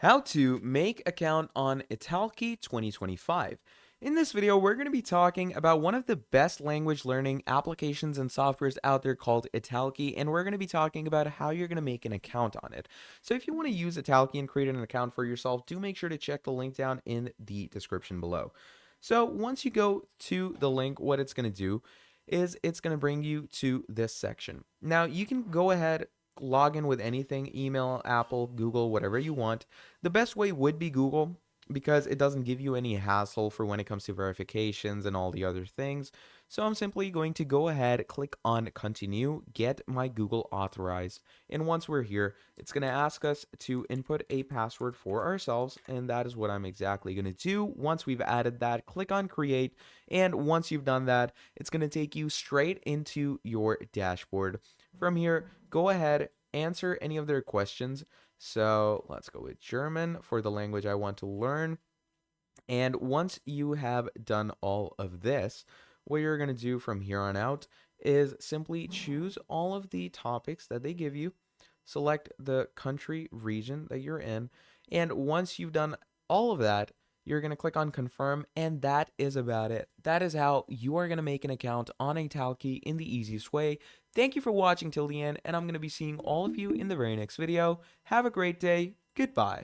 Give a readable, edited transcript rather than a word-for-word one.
How to make account on Italki 2025. In this video, we're going to be talking about one of the best language learning applications and softwares out there called Italki, and we're going to be talking about how you're going to make an account on it. So if you want to use Italki and create an account for yourself, do make sure to check the link down in the description below. So once you go to the link, what it's going to do is it's going to bring you to this section. Now you can go ahead, log in with anything, email, Apple, Google, whatever you want. The best way would be Google because it doesn't give you any hassle for when it comes to verifications and all the other things. So I'm simply going to go ahead, click on continue, get my Google authorized. And once we're here, it's going to ask us to input a password for ourselves. And that is what I'm exactly going to do. Once we've added that, click on create. And once you've done that, it's going to take you straight into your dashboard. From here, go ahead, answer any of their questions. So let's go with German for the language I want to learn. And once you have done all of this, what you're going to do from here on out is simply choose all of the topics that they give you, select the country region that you're in, and once you've done all of that, you're going to click on confirm, and that is about it. That is how you are going to make an account on Italki in the easiest way. Thank you for watching till the end, and I'm going to be seeing all of you in the very next video. Have a great day. Goodbye.